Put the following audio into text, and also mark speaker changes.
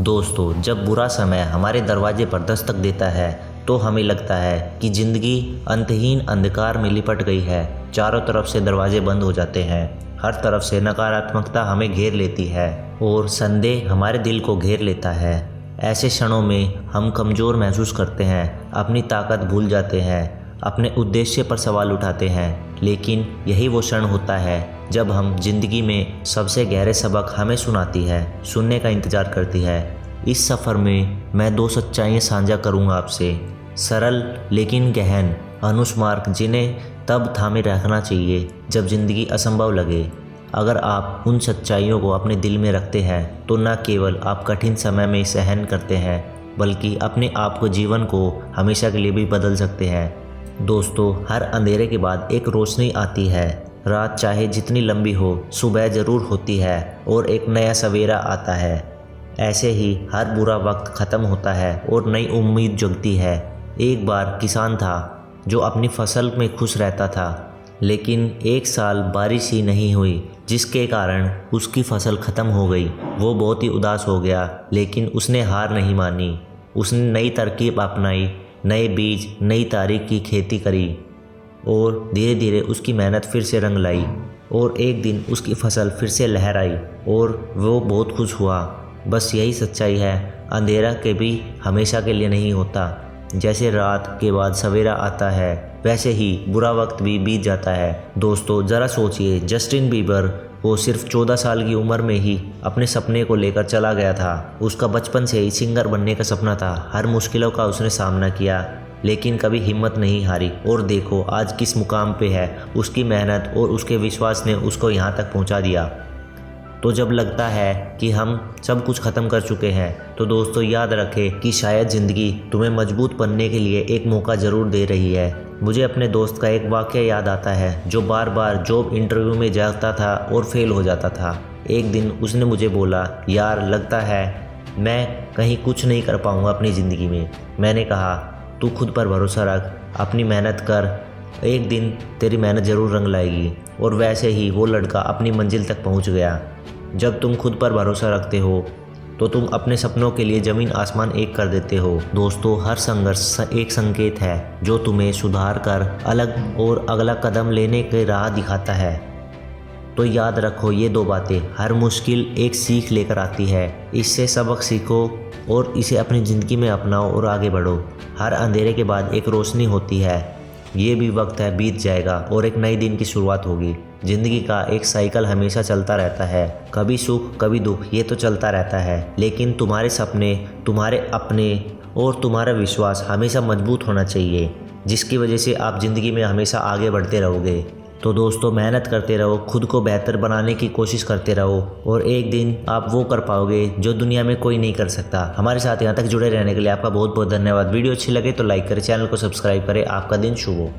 Speaker 1: दोस्तों, जब बुरा समय हमारे दरवाजे पर दस्तक देता है तो हमें लगता है कि ज़िंदगी अंतहीन अंधकार में लिपट गई है। चारों तरफ से दरवाजे बंद हो जाते हैं, हर तरफ से नकारात्मकता हमें घेर लेती है और संदेह हमारे दिल को घेर लेता है। ऐसे क्षणों में हम कमज़ोर महसूस करते हैं, अपनी ताकत भूल जाते हैं, अपने उद्देश्य पर सवाल उठाते हैं। लेकिन यही वो क्षण होता है जब हम जिंदगी में सबसे गहरे सबक हमें सुनाती है, सुनने का इंतज़ार करती है। इस सफ़र में मैं 2 सच्चाइयाँ साझा करूँगा आपसे, सरल लेकिन गहन अनुस्मारक जिन्हें तब थामे रखना चाहिए जब ज़िंदगी असंभव लगे। अगर आप उन सच्चाइयों को अपने दिल में रखते हैं तो न केवल आप कठिन समय में सहन करते हैं, बल्कि अपने आप को जीवन को हमेशा के लिए भी बदल सकते हैं। दोस्तों, हर अंधेरे के बाद एक रोशनी आती है। रात चाहे जितनी लंबी हो, सुबह ज़रूर होती है और एक नया सवेरा आता है। ऐसे ही हर बुरा वक्त ख़त्म होता है और नई उम्मीद जगती है। एक बार किसान था जो अपनी फसल में खुश रहता था, लेकिन एक साल बारिश ही नहीं हुई, जिसके कारण उसकी फसल ख़त्म हो गई। वो बहुत ही उदास हो गया, लेकिन उसने हार नहीं मानी। उसने नई तरकीब अपनाई, नए बीज, नई तारीख की खेती करी और धीरे धीरे उसकी मेहनत फिर से रंग लाई और एक दिन उसकी फसल फिर से लहराई और वो बहुत खुश हुआ। बस यही सच्चाई है, अंधेरा के भी हमेशा के लिए नहीं होता। जैसे रात के बाद सवेरा आता है, वैसे ही बुरा वक्त भी बीत जाता है। दोस्तों, ज़रा सोचिए, जस्टिन बीबर वो सिर्फ 14 साल की उम्र में ही अपने सपने को लेकर चला गया था। उसका बचपन से ही सिंगर बनने का सपना था। हर मुश्किलों का उसने सामना किया, लेकिन कभी हिम्मत नहीं हारी और देखो आज किस मुकाम पे है। उसकी मेहनत और उसके विश्वास ने उसको यहाँ तक पहुँचा दिया। तो जब लगता है कि हम सब कुछ ख़त्म कर चुके हैं, तो दोस्तों याद रखें कि शायद ज़िंदगी तुम्हें मजबूत बनने के लिए एक मौका ज़रूर दे रही है। मुझे अपने दोस्त का एक वाक़या याद आता है जो बार बार जॉब इंटरव्यू में जाता था और फेल हो जाता था। एक दिन उसने मुझे बोला, यार लगता है मैं कहीं कुछ नहीं कर पाऊँगा अपनी ज़िंदगी में। मैंने कहा, तू खुद पर भरोसा रख, अपनी मेहनत कर, एक दिन तेरी मेहनत ज़रूर रंग लाएगी। और वैसे ही वो लड़का अपनी मंजिल तक पहुंच गया। जब तुम खुद पर भरोसा रखते हो तो तुम अपने सपनों के लिए ज़मीन आसमान एक कर देते हो। दोस्तों, हर संघर्ष एक संकेत है जो तुम्हें सुधार कर अलग और अगला कदम लेने की राह दिखाता है। तो याद रखो ये 2 बातें, हर मुश्किल एक सीख लेकर आती है। इससे सबक सीखो और इसे अपनी ज़िंदगी में अपनाओ और आगे बढ़ो। हर अंधेरे के बाद एक रोशनी होती है। ये भी वक्त है, बीत जाएगा और एक नए दिन की शुरुआत होगी। ज़िंदगी का एक साइकिल हमेशा चलता रहता है, कभी सुख कभी दुख, ये तो चलता रहता है। लेकिन तुम्हारे सपने, तुम्हारे अपने और तुम्हारा विश्वास हमेशा मजबूत होना चाहिए, जिसकी वजह से आप ज़िंदगी में हमेशा आगे बढ़ते रहोगे। तो दोस्तों, मेहनत करते रहो, खुद को बेहतर बनाने की कोशिश करते रहो और एक दिन आप वो कर पाओगे जो दुनिया में कोई नहीं कर सकता। हमारे साथ यहाँ तक जुड़े रहने के लिए आपका बहुत बहुत धन्यवाद। वीडियो अच्छी लगे तो लाइक करें, चैनल को सब्सक्राइब करें। आपका दिन शुभ हो।